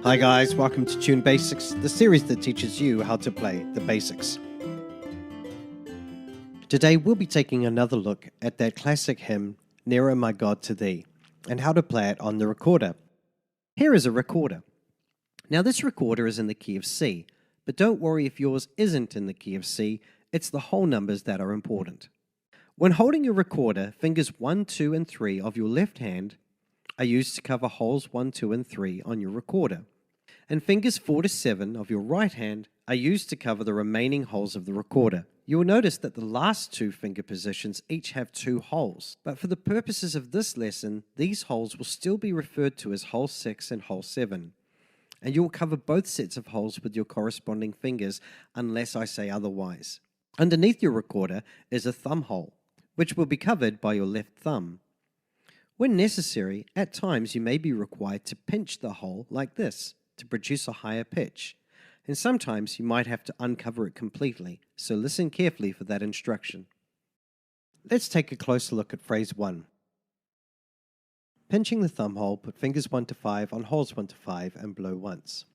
Hi guys, welcome to Tune Basics, the series that teaches you how to play the basics. Today we'll be taking another look at that classic hymn, Nearer My God to Thee, and how to play it on the recorder. Here is a recorder. Now this recorder is in the key of C, but don't worry if yours isn't in the key of C, it's the whole numbers that are important. When holding your recorder, fingers 1, 2, and 3 of your left hand are used to cover holes 1, 2, and 3 on your recorder, and fingers 4 to 7 of your right hand are used to cover the remaining holes of the recorder. You will notice that the last two finger positions each have 2 holes, but for the purposes of this lesson, these holes will still be referred to as hole 6 and hole 7, and you will cover both sets of holes with your corresponding fingers unless I say otherwise. Underneath your recorder is a thumb hole, which will be covered by your left thumb. When necessary, at times you may be required to pinch the hole like this to produce a higher pitch, and sometimes you might have to uncover it completely, so listen carefully for that instruction. Let's take a closer look at phrase 1. Pinching the thumb hole, put fingers 1 to 5 on holes 1 to 5 and blow once.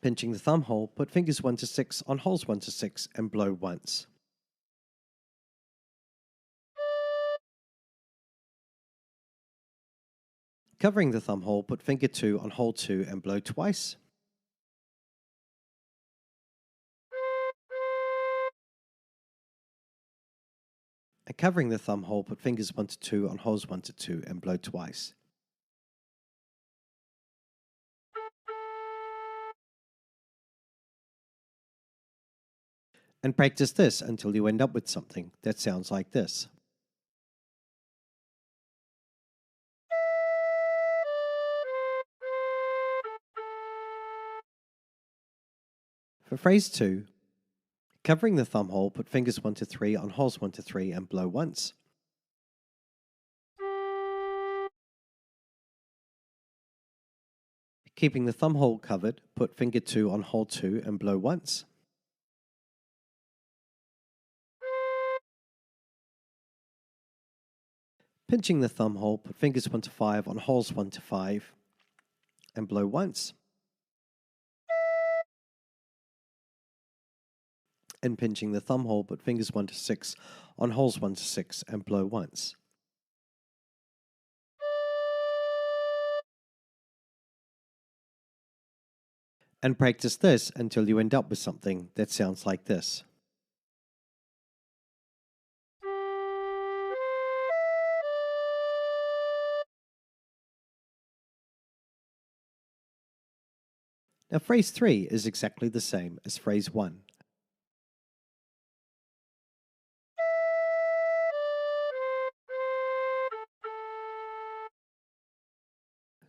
Pinching the thumb hole, put fingers 1 to 6 on holes 1 to 6 and blow once. Covering the thumb hole, put finger 2 on hole 2 and blow twice. And covering the thumb hole, put fingers 1 to 2 on holes 1 to 2 and blow twice. And practice this until you end up with something that sounds like this. For phrase 2, covering the thumb hole, put fingers 1 to 3 on holes 1 to 3 and blow once. Keeping the thumb hole covered, put finger 2 on hole 2 and blow once. Pinching the thumb hole, put fingers 1 to 5 on holes 1 to 5 and blow once. And pinching the thumb hole, put fingers 1 to 6 on holes 1 to 6 and blow once. And practice this until you end up with something that sounds like this. Now phrase 3 is exactly the same as phrase 1.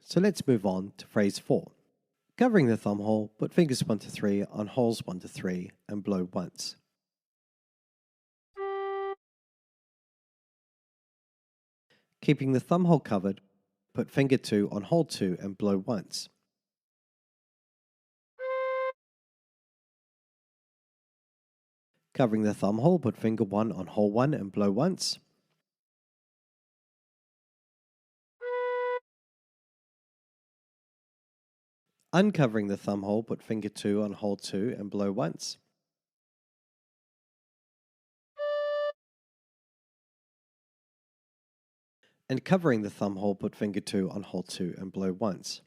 So let's move on to phrase 4. Covering the thumb hole, put fingers 1 to 3 on holes 1 to 3 and blow once. Keeping the thumb hole covered, put finger 2 on hole 2 and blow once. Covering the thumb hole, put finger 1 on hole 1 and blow once. Uncovering the thumb hole, put finger 2 on hole 2 and blow once. And covering the thumb hole, put finger 2 on hole 2 and blow once.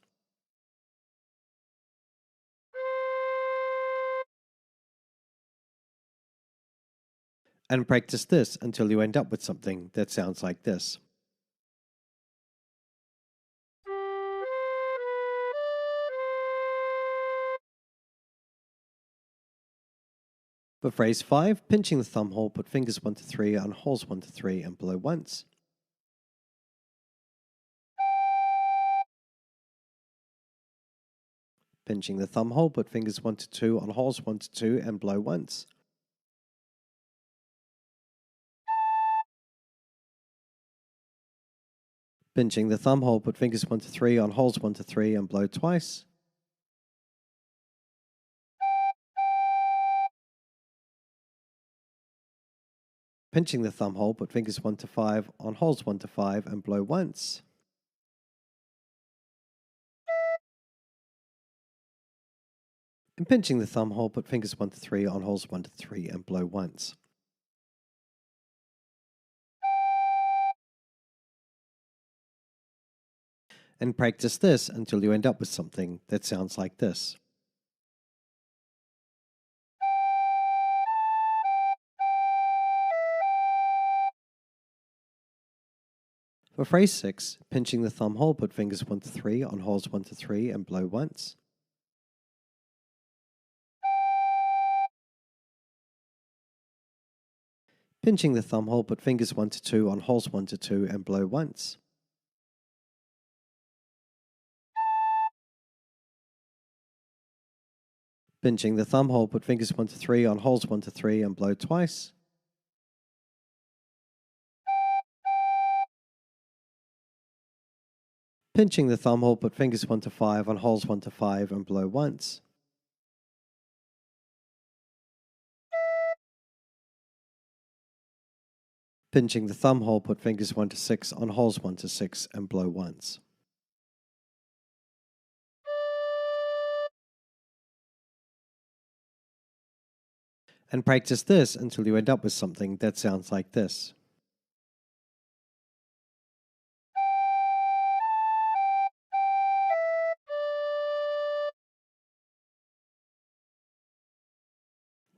And practice this until you end up with something that sounds like this. For phrase 5, pinching the thumb hole, put fingers 1 to 3 on holes 1 to 3 and blow once. Pinching the thumb hole, put fingers 1 to 2 on holes 1 to 2 and blow once. Pinching the thumb hole, put fingers 1 to 3 on holes 1 to 3 and blow twice. Pinching the thumb hole, put fingers 1 to 5 on holes 1 to 5 and blow once. And pinching the thumb hole, put fingers 1 to 3 on holes 1 to 3 and blow once. And practice this until you end up with something that sounds like this. For phrase 6, pinching the thumb hole, put fingers 1 to 3 on holes 1 to 3 and blow once. Pinching the thumb hole, put fingers 1 to 2 on holes 1 to 2 and blow once. Pinching the thumb hole, put fingers 1 to 3 on holes 1 to 3 and blow twice. Pinching the thumb hole, put fingers 1 to 5 on holes 1 to 5 and blow once. Pinching the thumb hole, put fingers 1 to 6 on holes 1 to 6 and blow once. And practice this until you end up with something that sounds like this.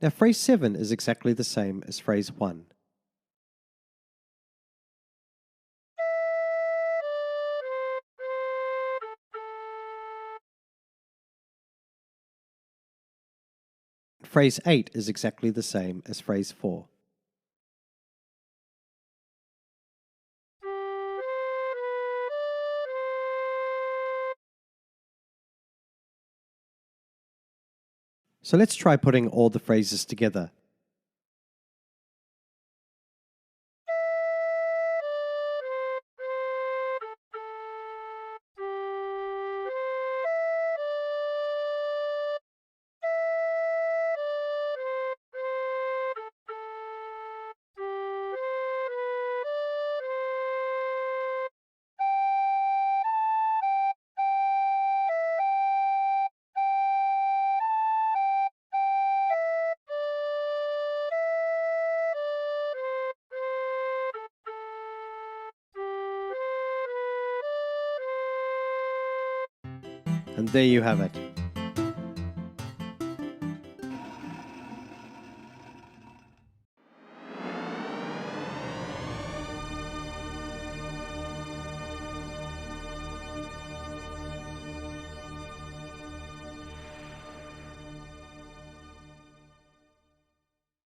Now phrase 7 is exactly the same as phrase 1. Phrase 8 is exactly the same as phrase 4. So let's try putting all the phrases together. And there you have it.